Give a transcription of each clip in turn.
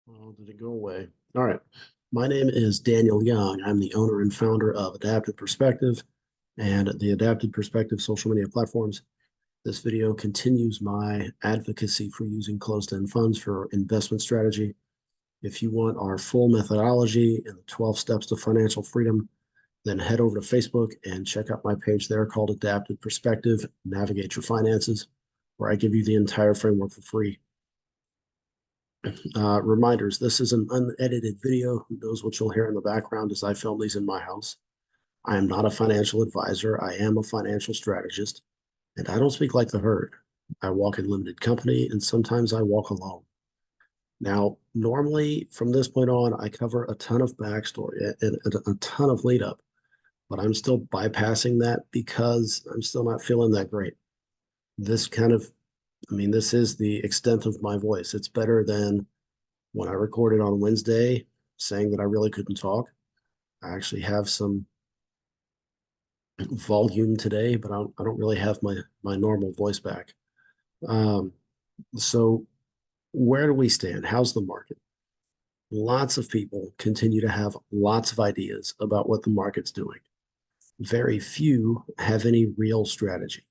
Oh, did it go away? All right. My name is Daniel Young. I'm the owner and founder of Adaptive Perspective and the Adaptive Perspective social media platforms. This video continues my advocacy for using closed-end funds for investment strategy. If you want our full methodology and the 12 steps to financial freedom, then head over to Facebook and check out my page there called Adaptive Perspective, Navigate Your Finances, where I give you the entire framework for free. Reminders, this is an unedited video. Who knows what you'll hear in the background as I film these in my house. I am not a financial advisor. I am a financial strategist, and I don't speak like the herd. I walk in limited company, and sometimes I walk alone. Now, normally from this point on, I cover a ton of backstory and a ton of lead up, but I'm still bypassing that because I'm still not feeling that great. This kind of, this is the extent of my voice. It's better than when I recorded on Wednesday saying that I really couldn't talk. I actually have some volume today, but I don't really have my normal voice back. Um, so where do we stand? How's the market? Lots of people continue to have lots of ideas about what the market's doing. Very few have any real strategy.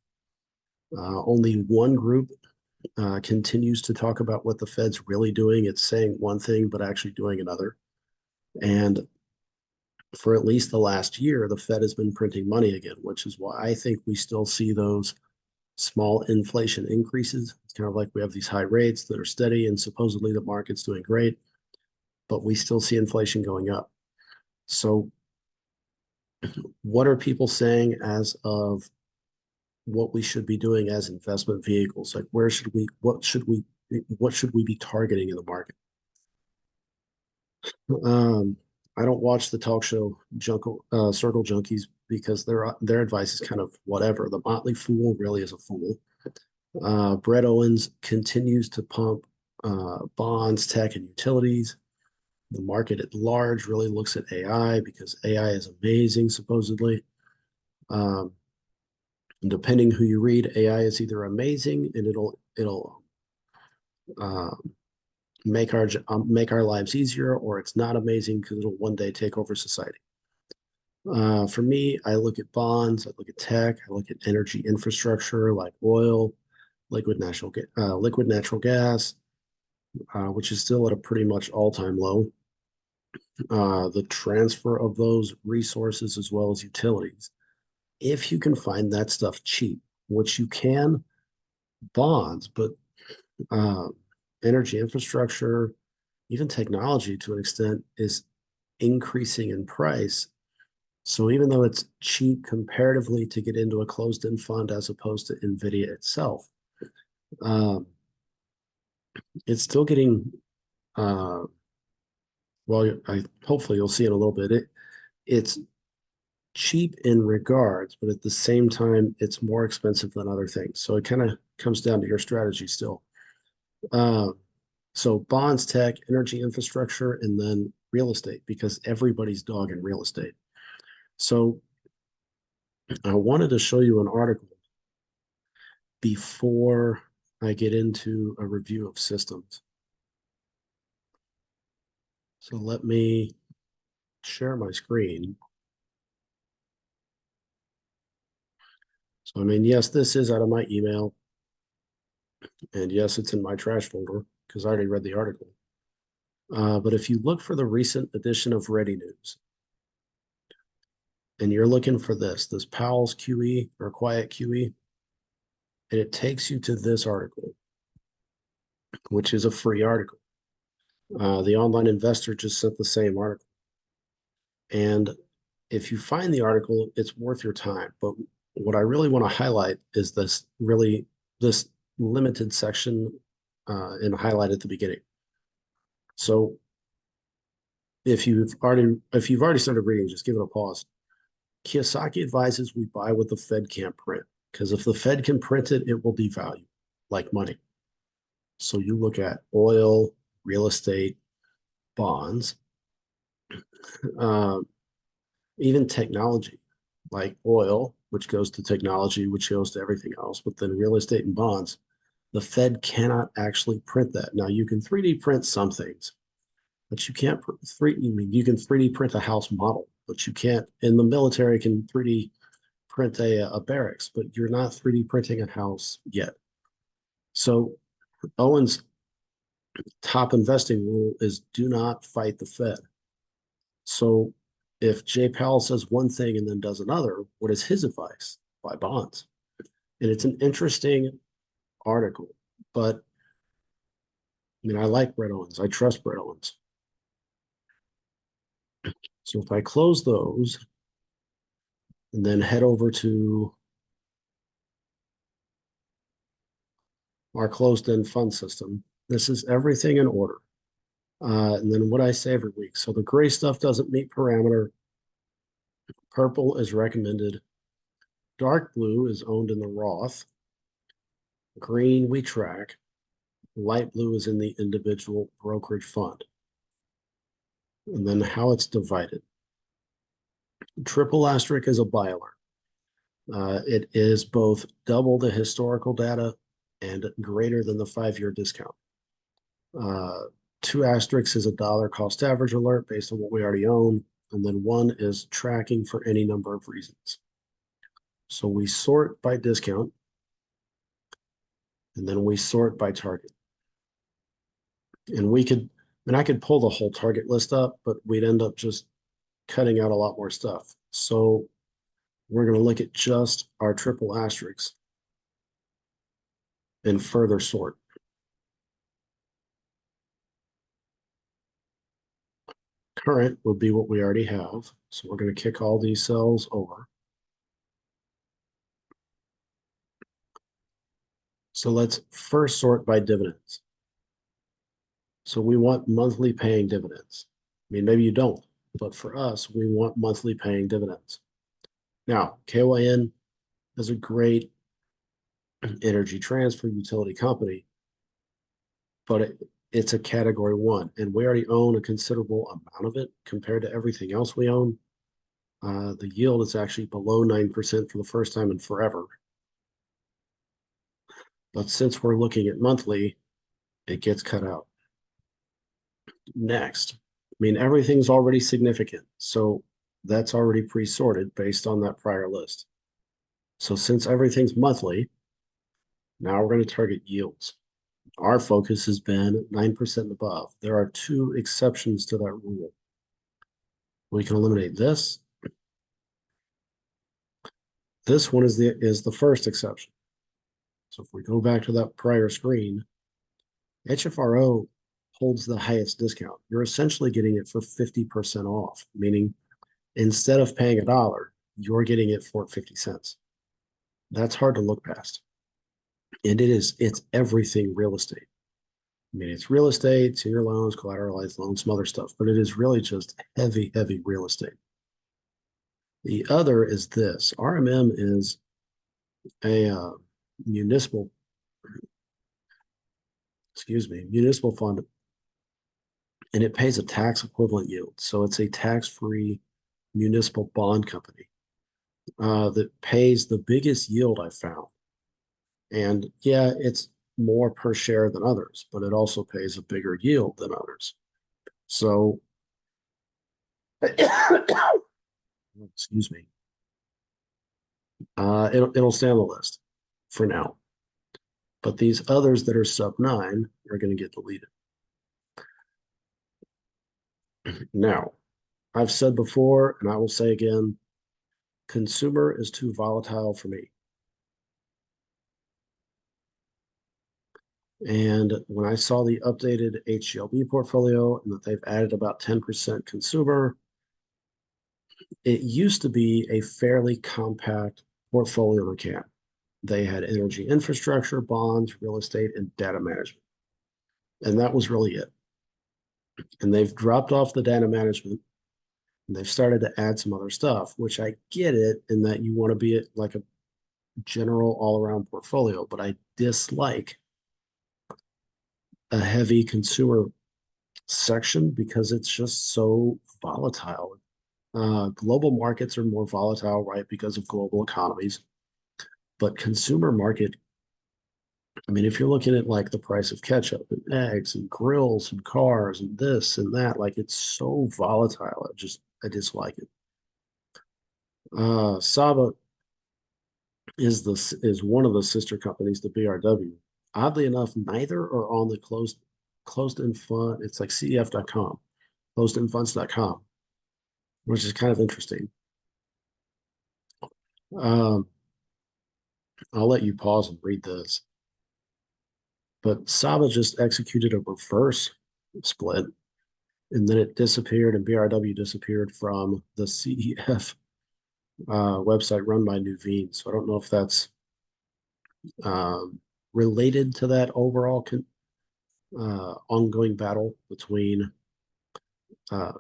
Only one group continues to talk about what the Fed's really doing. It's saying one thing, but actually doing another. And for at least the last year, the Fed has been printing money again, which is why I think we still see those small inflation increases. It's kind of like we have these high rates that are steady and supposedly the market's doing great, but we still see inflation going up. So what are people saying as of what we should be doing as investment vehicles? Like what should we be targeting in the market? Um, I don't watch the talk show Circle Junkies because their advice is kind of whatever. The Motley Fool really is a fool. Brett Owens continues to pump bonds, tech, and utilities. The market at large really looks at AI because AI is amazing, supposedly. Um, Depending who you read, AI is either amazing and it'll uh, make our lives easier, or it's not amazing because it'll one day take over society. For me, I look at bonds, I look at tech, I look at energy infrastructure like oil, liquid natural gas, which is still at a pretty much all-time low. The transfer of those resources as well as utilities. If you can find that stuff cheap, which you can, bonds, but uh, energy infrastructure, even technology to an extent is increasing in price. So even though it's cheap comparatively to get into a closed-end fund as opposed to NVIDIA itself, um, it's still getting, uh, well, hopefully you'll see in a little bit, it's cheap in regards, but at the same time, it's more expensive than other things. So it kind of comes down to your strategy still. Uh, so bonds, tech, energy infrastructure, and then real estate, because everybody's dog in real estate. So I wanted to show you an article before I get into a review of systems. So let me share my screen. So, yes, this is out of my email. And yes, it's in my trash folder because I already read the article. But if you look for the recent edition of Ready News, and you're looking for this Powell's QE or Quiet QE, and it takes you to this article, which is a free article. The online investor just sent the same article. And if you find the article, it's worth your time. But what I really want to highlight is this limited section and highlight at the beginning. So if you've already started reading, just give it a pause. Kiyosaki advises we buy what the Fed can't print because if the Fed can print it, it will devalue like money. So you look at oil, real estate, bonds, uh, even technology, like oil, which goes to technology, which goes to everything else, but then real estate and bonds, the Fed cannot actually print that. Now you can 3D print some things, but you can't I mean, you can 3D print a house model, but you can't, in the military can 3D print a barracks, but you're not 3D printing a house yet. So Owen's top investing rule is do not fight the Fed. So if Jay Powell says one thing and then does another, what is his advice? Buy bonds. And it's an interesting article, but I mean, I like Brett Owens. I trust Brett Owens. So if I close those and then head over to our closed-end fund system, this is everything in order. And then what I say every week. So the gray stuff doesn't meet parameter. Purple is recommended. Dark blue is owned in the Roth. Green we track. Light blue is in the individual brokerage fund. And then how it's divided. Triple asterisk is a buy alert. It is both double the historical data and greater than the 5-year discount. Two asterisks is a dollar cost average alert based on what we already own. And then one is tracking for any number of reasons. So we sort by discount, and then we sort by target. And I could pull the whole target list up, but we'd end up just cutting out a lot more stuff. So we're going to look at just our triple asterisks and further sort. Current would be what we already have. So we're going to kick all these cells over. So let's first sort by dividends. So we want monthly paying dividends. I mean, maybe you don't, but for us, we want monthly paying dividends. Now, KYN is a great energy transfer utility company, but it's a category 1, and we already own a considerable amount of it compared to everything else we own. The yield is actually below 9% for the first time in forever. But since we're looking at monthly, it gets cut out. Next, I mean, everything's already significant. So that's already pre-sorted based on that prior list. So since everything's monthly, now we're going to target yields. Our focus has been 9% and above. There are 2 exceptions to that rule. We can eliminate this. This one is the first exception. So if we go back to that prior screen, HFRO holds the highest discount. You're essentially getting it for 50% off, meaning instead of paying $1, you're getting it for 50 cents. That's hard to look past. And it's everything real estate. I mean, it's real estate, senior loans, collateralized loans, some other stuff, but it is really just heavy, heavy real estate. The other is this. RMM is a municipal fund, and it pays a tax equivalent yield. So it's a tax-free municipal bond company that pays the biggest yield I've found. And yeah, it's more per share than others, but it also pays a bigger yield than others. So, excuse me, it'll stay on the list for now. But these others that are sub 9 are going to get deleted. Now, I've said before, and I will say again, consumer is too volatile for me. And when I saw the updated HGLB portfolio and that they've added about 10% consumer, it used to be a fairly compact portfolio in CAN. They had energy infrastructure, bonds, real estate, and data management. And that was really it. And they've dropped off the data management and they've started to add some other stuff, which I get it in that you want to be like a general all-around portfolio, but I dislike a heavy consumer section because it's just so volatile. Global markets are more volatile, right, because of global economies. But consumer market I mean, if you're looking at like the price of ketchup and eggs and grills and cars and this and that, like it's so volatile. I dislike it. Saba is one of the sister companies to BRW. Oddly enough, neither are on the closed end fund. It's like CEF.com, closedendfunds.com, which is kind of interesting. Um, I'll let you pause and read this. But Saba just executed a reverse split, and then it disappeared, and BRW disappeared from the CEF website run by Nuveen. So I don't know if that's um, related to that overall ongoing battle between uh,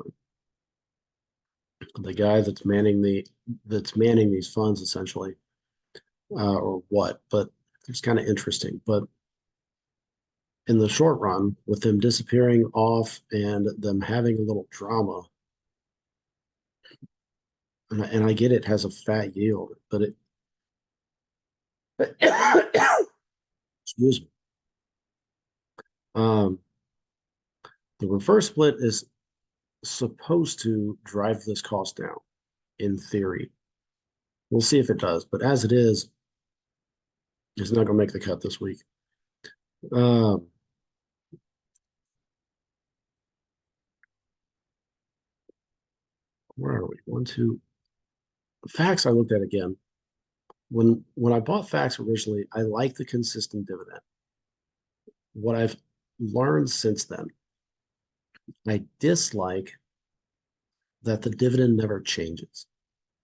the guy that's manning these funds essentially, or what. But it's kind of interesting. But in the short run, with them disappearing off and them having a little drama, and I get it has a fat yield, but it excuse me. Um, the reverse split is supposed to drive this cost down in theory. We'll see if it does, but as it is, it's not going to make the cut this week. Um, where are we? One, two. Facts I looked at again. When I bought Facts originally, I liked the consistent dividend. What I've learned since then, I dislike that the dividend never changes.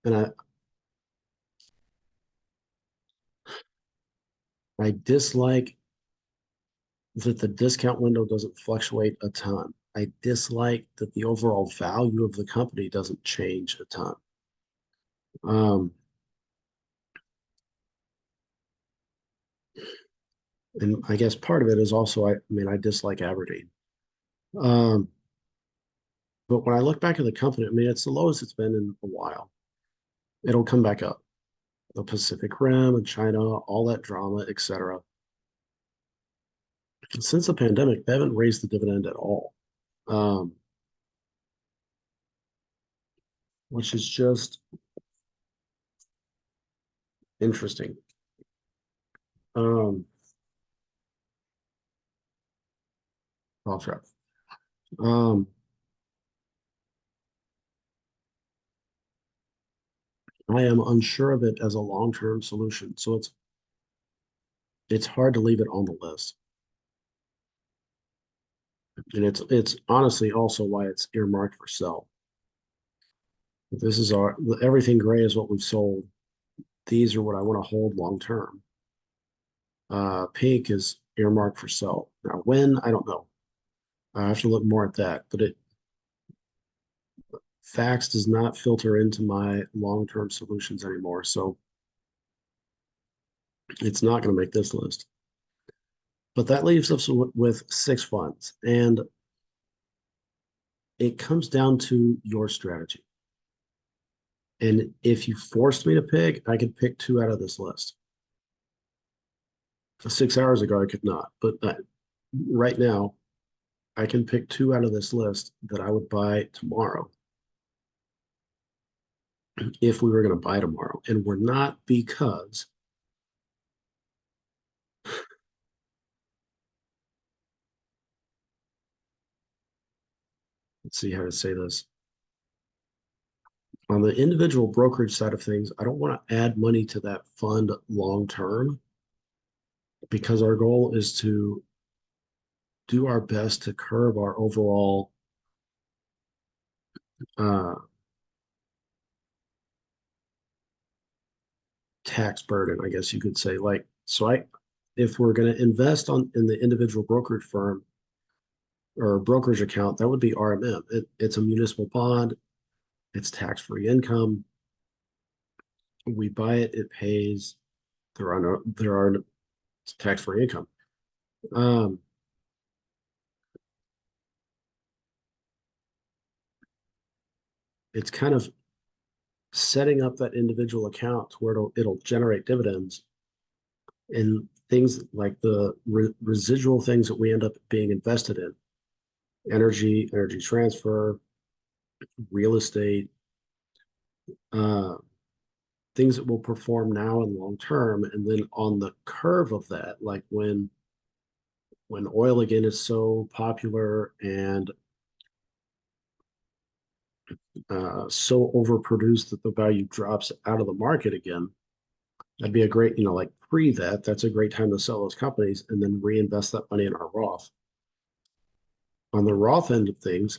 And I dislike that the discount window doesn't fluctuate a ton. I dislike that the overall value of the company doesn't change a ton. Um, and I guess part of it is also, I mean, I dislike Aberdeen. Um, but when I look back at the company, I mean, it's the lowest it's been in a while. It'll come back up. The Pacific Rim and China, all that drama, etc. Since the pandemic, they haven't raised the dividend at all, um, which is just interesting. Um, I'll try. Um, I am unsure of it as a long-term solution, so it's hard to leave it on the list. And it's honestly also why it's earmarked for sell. This is our everything gray is what we've sold. These are what I want to hold long term. Pink is earmarked for sell. Now, when I don't know. I have to look more at that, but it facts does not filter into my long term solutions anymore, so it's not going to make this list. But that leaves us with six funds, and it comes down to your strategy. And if you forced me to pick, I could pick two out of this list. 6 hours ago, I could not, but right now, I can pick two out of this list that I would buy tomorrow if we were going to buy tomorrow. And we're not because let's see how to say this. On the individual brokerage side of things, I don't want to add money to that fund long term because our goal is to do our best to curb our overall uh, tax burden, I guess you could say. Like, if we're going to invest in the individual brokerage firm or brokerage account, that would be RMM. It's a municipal bond. It's tax-free income. We buy it, it pays. There are tax-free income. Um, it's kind of setting up that individual account to where it'll generate dividends. And things like the residual things that we end up being invested in, energy transfer, real estate, uh, things that will perform now and long term. And then on the curve of that, like when oil again is so popular and so overproduced that the value drops out of the market again, that'd be a great, like pre that, that's a great time to sell those companies and then reinvest that money in our Roth. On the Roth end of things,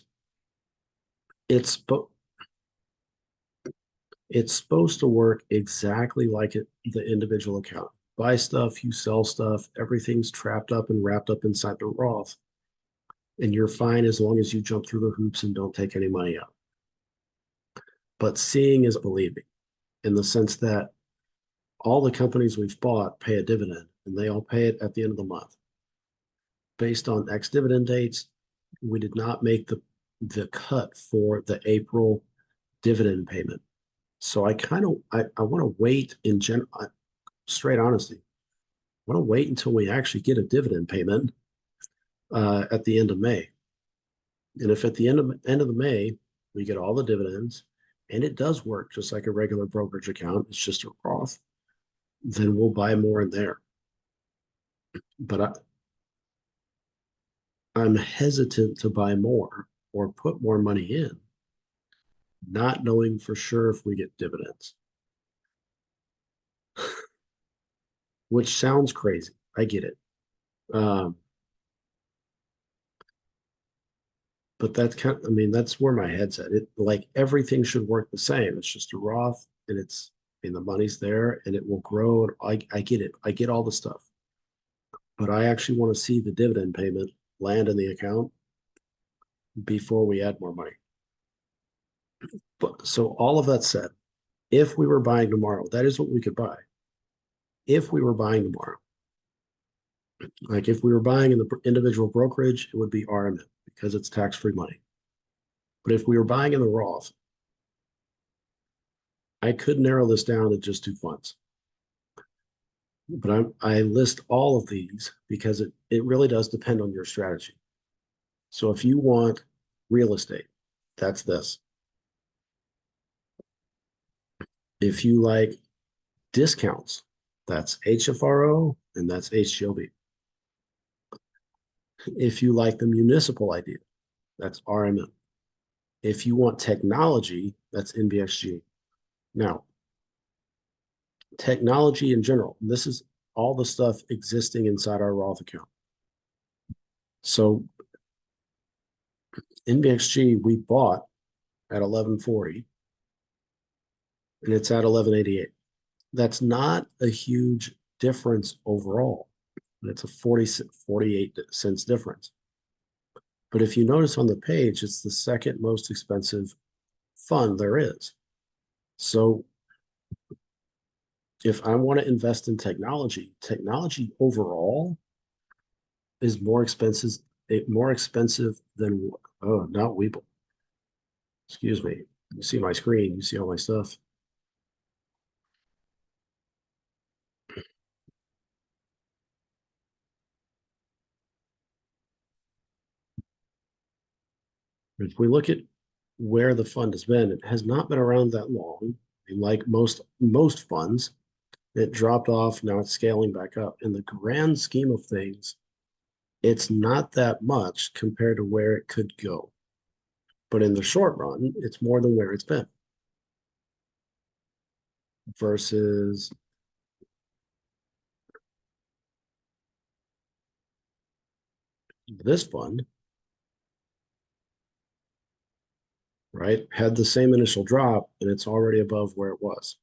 it's it's supposed to work exactly like the individual account. Buy stuff, you sell stuff, everything's trapped up and wrapped up inside the Roth, and you're fine as long as you jump through the hoops and don't take any money out. But seeing is believing in the sense that all the companies we've bought pay a dividend and they all pay it at the end of the month. Based on X dividend dates, we did not make the cut for the April dividend payment. So I want to wait in general, straight honesty, I want to wait until we actually get a dividend payment at the end of May. And if at the end of the May we get all the dividends and it does work just like a regular brokerage account, it's just a Roth, then we'll buy more in there. But I'm hesitant to buy more or put more money in, not knowing for sure if we get dividends, which sounds crazy. I get it. Um, but that's I mean, that's where my head's at. It like everything should work the same. It's just a Roth and the money's there and it will grow. And I get it. I get all the stuff, but I actually want to see the dividend payment land in the account before we add more money. But so all of that said, if we were buying tomorrow, that is what we could buy. If we were buying tomorrow, like if we were buying in the individual brokerage, it would be RMN because it's tax-free money. But if we were buying in the Roth, I could narrow this down to just two funds. But I list all of these because it really does depend on your strategy. So if you want real estate, that's this. If you like discounts, that's HFRO and that's HGLB. If you like the municipal idea, that's RMM. If you want technology, that's NBXG. Now, technology in general, this is all the stuff existing inside our Roth account. So NBXG we bought at 1140 and it's at 1188. That's not a huge difference overall. It's a 48 cents difference. But if you notice on the page, it's the second most expensive fund there is. So if I want to invest in technology, technology overall is more expensive than, oh, not Weeble. Excuse me. You see my screen, you see all my stuff. If we look at where the fund has been, it has not been around that long. And like most funds, it dropped off. Now it's scaling back up. In the grand scheme of things, it's not that much compared to where it could go. But in the short run, it's more than where it's been versus this fund, right? Had the same initial drop and it's already above where it was.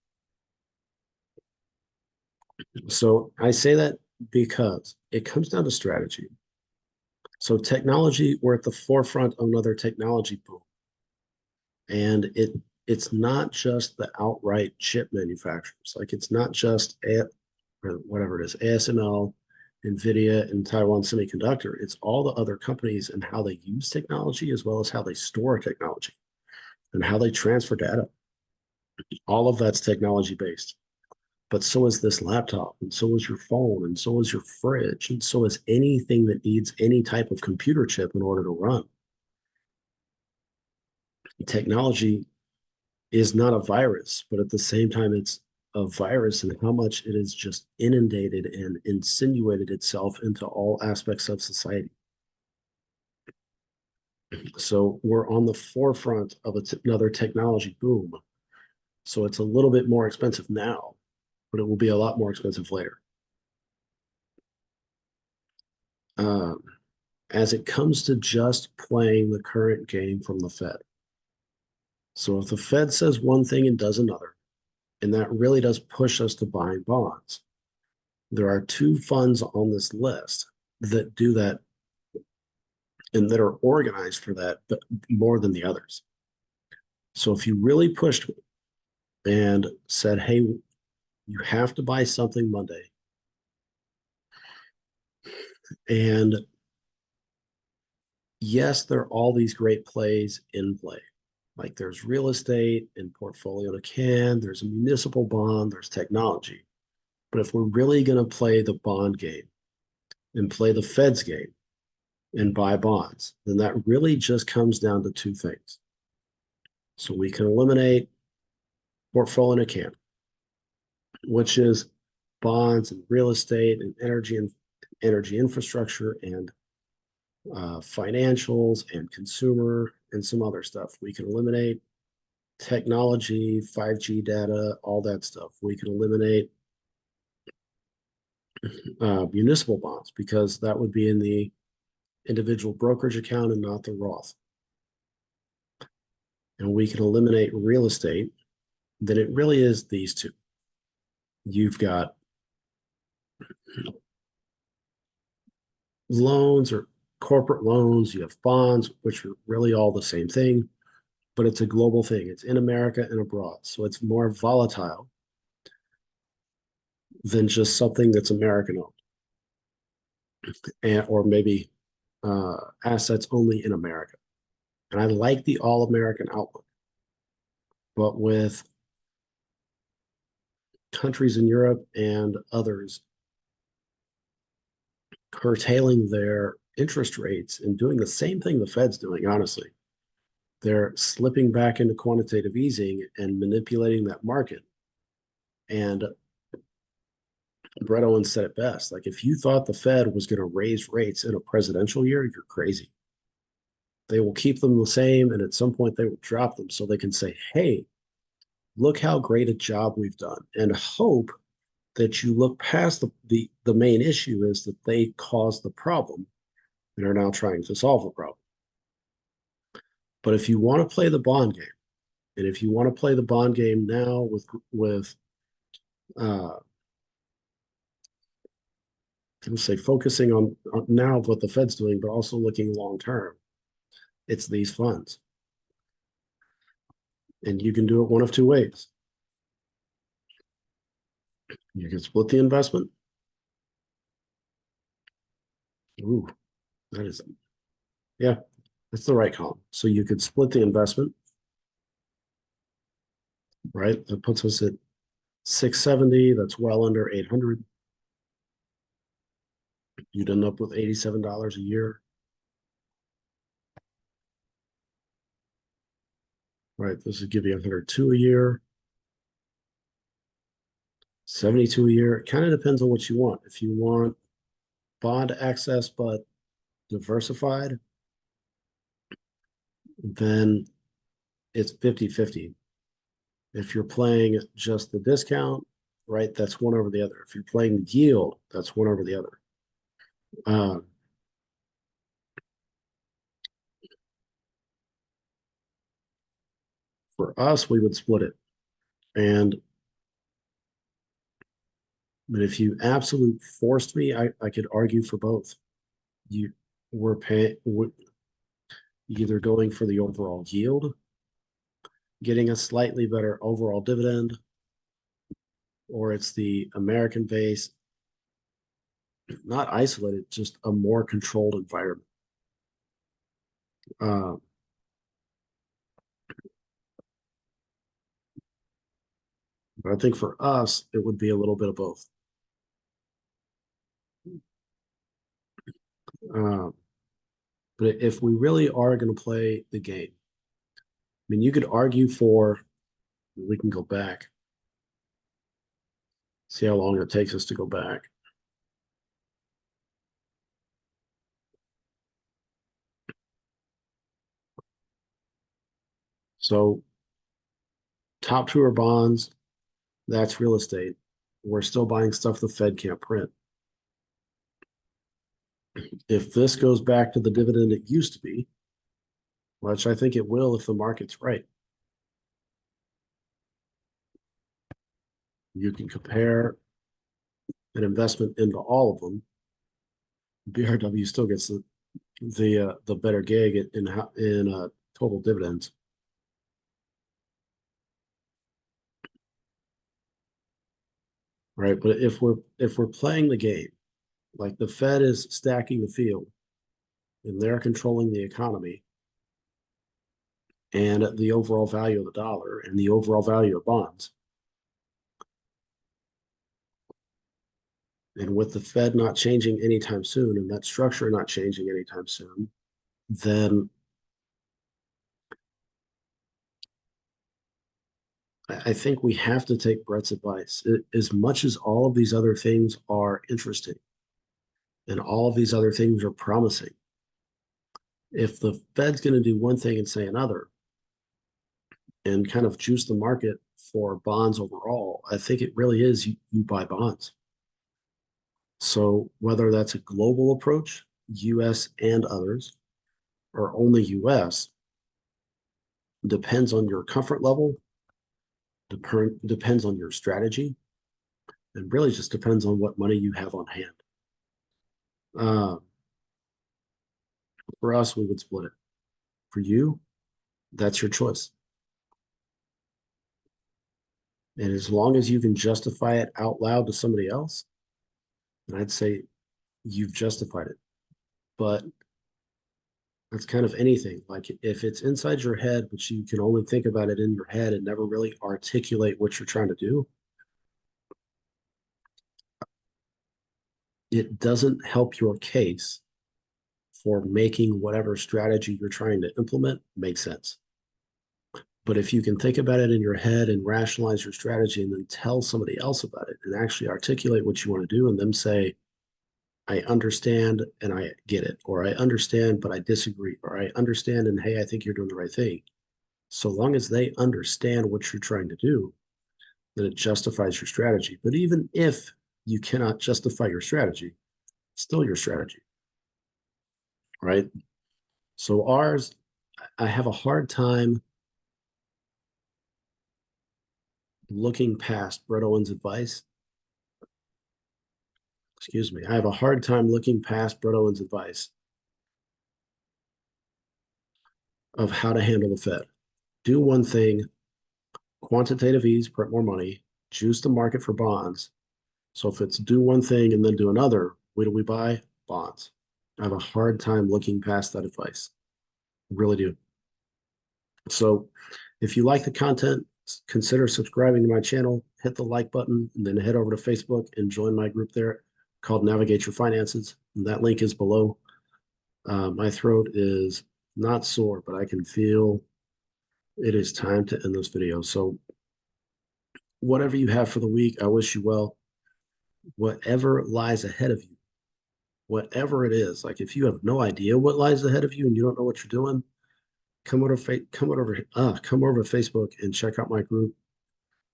So I say that because it comes down to strategy. So technology, we're at the forefront of another technology boom. And it's not just the outright chip manufacturers. Like it's not just or whatever it is, ASML, NVIDIA, and Taiwan Semiconductor. It's all the other companies and how they use technology as well as how they store technology and how they transfer data. All of that's technology based. but so is this laptop, and so is your phone, and so is your fridge, and so is anything that needs any type of computer chip in order to run. Technology is not a virus, but at the same time, it's a virus and how much it has just inundated and insinuated itself into all aspects of society. So we're on the forefront of another technology boom. So it's a little bit more expensive now, but it will be a lot more expensive later. Um, as it comes to just playing the current game from the Fed. So if the Fed says one thing and does another, and that really does push us to buying bonds, there are two funds on this list that do that and that are organized for that, but more than the others. So if you really pushed me and said, hey, you have to buy something Monday, and yes, there are all these great plays in play. Like there's real estate and portfolio to can, there's a municipal bond, there's technology. But if we're really going to play the bond game and play the Fed's game and buy bonds, then that really just comes down to two things. So we can eliminate portfolio to can, which is bonds and real estate and energy infrastructure and financials and consumer and some other stuff. We can eliminate technology, 5G data, all that stuff. We can eliminate municipal bonds because that would be in the individual brokerage account and not the Roth. And we can eliminate real estate, then it really is these two. You've got loans or corporate loans, you have bonds, which are really all the same thing, but it's a global thing. It's in America and abroad. So it's more volatile than just something that's American owned and, or maybe assets only in America. And I like the all American outlook. But with countries in Europe and others curtailing their interest rates and doing the same thing the Fed's doing, honestly, they're slipping back into quantitative easing and manipulating that market. And Brett Owens said it best. Like, if you thought the Fed was going to raise rates in a presidential year, you're crazy. They will keep them the same, and at some point they will drop them so they can say, hey, look how great a job we've done, and hope that you look past the main issue is that they caused the problem and are now trying to solve the problem. But if you want to play the bond game, and if you want to play the bond game now with uh, I would say focusing on now what the Fed's doing, but also looking long term, it's these funds. And you can do it one of two ways. You can split the investment. Ooh, that is, yeah, that's the right column. So you could split the investment, right? That puts us at 670. That's well under 800. You'd end up with $87 a year, right? This would give you 102 a year, 72 a year. It kind of depends on what you want. If you want bond access but diversified, then it's 50-50. If you're playing just the discount, right, that's one over the other. If you're playing the yield, that's one over the other. Uh, for us, we would split it. And but if you absolute forced me, I could argue for both. You were paying either going for the overall yield, getting a slightly better overall dividend, or it's the American base, not isolated, just a more controlled environment. Uh, But I think for us, it would be a little bit of both. Uh, but if we really are going to play the game, I mean, you could argue for, we can go back, see how long it takes us to go back. So, top two are bonds, that's real estate. We're still buying stuff the Fed can't print. If this goes back to the dividend it used to be, which I think it will if the market's right, you can compare an investment into all of them. BRW still gets the better gig in total dividends, right? But if we're playing the game, like the Fed is stacking the field and they're controlling the economy and the overall value of the dollar and the overall value of bonds, and with the Fed not changing anytime soon and that structure not changing anytime soon, then I think we have to take Brett's advice. As much as all of these other things are interesting and all of these other things are promising, if the Fed's going to do one thing and say another and kind of juice the market for bonds overall, I think it really is you buy bonds. So whether that's a global approach, US and others, or only US, depends on your comfort level, depends on your strategy, and really just depends on what money you have on hand. Uh, for us, we would split it. For you, that's your choice. And as long as you can justify it out loud to somebody else, then I'd say you've justified it. But that's kind of anything. Like if it's inside your head, but you can only think about it in your head and never really articulate what you're trying to do, it doesn't help your case for making whatever strategy you're trying to implement make sense. But if you can think about it in your head and rationalize your strategy and then tell somebody else about it and actually articulate what you want to do and them say, I understand and I get it, or I understand, but I disagree, or I understand and hey, I think you're doing the right thing. So long as they understand what you're trying to do, then it justifies your strategy. But even if you cannot justify your strategy, it's still your strategy, right? So ours, I have a hard time looking past Brett Owens' advice. Excuse me. I have a hard time looking past Brett Owens' advice of how to handle the Fed. Do one thing, quantitative ease, print more money, juice the market for bonds. So if it's do one thing and then do another, what do we buy? Bonds. I have a hard time looking past that advice. I really do. So if you like the content, consider subscribing to my channel, hit the like button, and then head over to Facebook and join my group there called Navigate Your Finances. And that link is below. My throat is not sore, but I can feel it is time to end this video. So whatever you have for the week, I wish you well. Whatever lies ahead of you, whatever it is, like if you have no idea what lies ahead of you and you don't know what you're doing, come over to Facebook and check out my group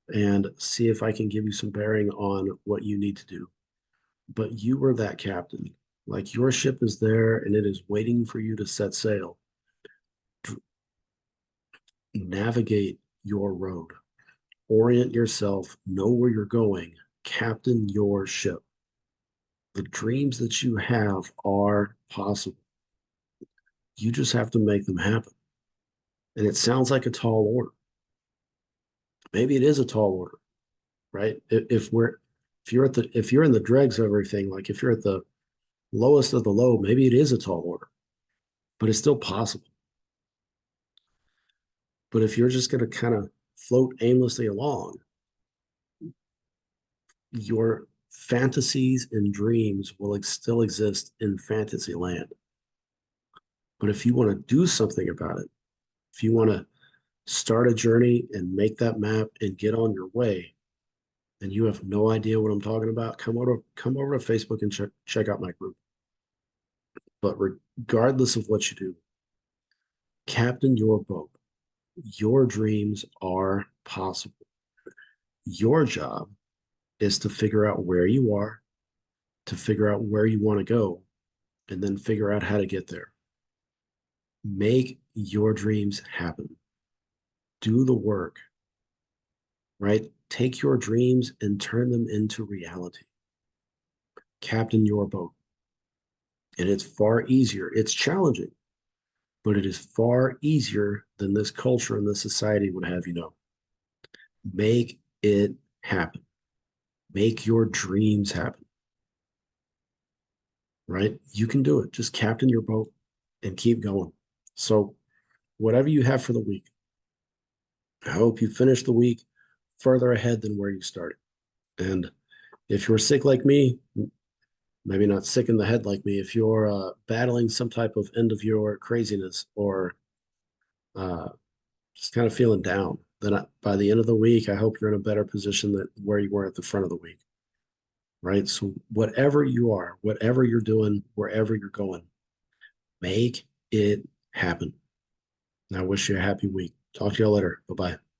and see if I can give you some bearing on what you need to do. But you were that captain. Like your ship is there and it is waiting for you to set sail. Navigate your road, orient yourself, know where you're going, captain your ship. The dreams that you have are possible. You just have to make them happen. And it sounds like a tall order. Maybe it is a tall order, right? If you're in the dregs of everything, like if you're at the lowest of the low, maybe it is a tall order, but it's still possible. But if you're just going to kind of float aimlessly along, your fantasies and dreams will still exist in fantasy land. But if you want to do something about it, if you want to start a journey and make that map and get on your way, and you have no idea what I'm talking about, come over to Facebook and check out my group. But regardless of what you do, captain your boat. Your dreams are possible. Your job is to figure out where you are, to figure out where you want to go, and then figure out how to get there. Make your dreams happen. Do the work, right? Take your dreams and turn them into reality. Captain your boat. And it's far easier. It's challenging, but it is far easier than this culture and this society would have you know. Make it happen. Make your dreams happen, right? You can do it. Just captain your boat and keep going. So, whatever you have for the week, I hope you finish the week further ahead than where you started. And if you're sick like me, maybe not sick in the head like me, if you're battling some type of end of your craziness or uh, just kind of feeling down, then by the end of the week, I hope you're in a better position than where you were at the front of the week, right? So whatever you are, whatever you're doing, wherever you're going, make it happen. And I wish you a happy week. Talk to you all later. Bye bye.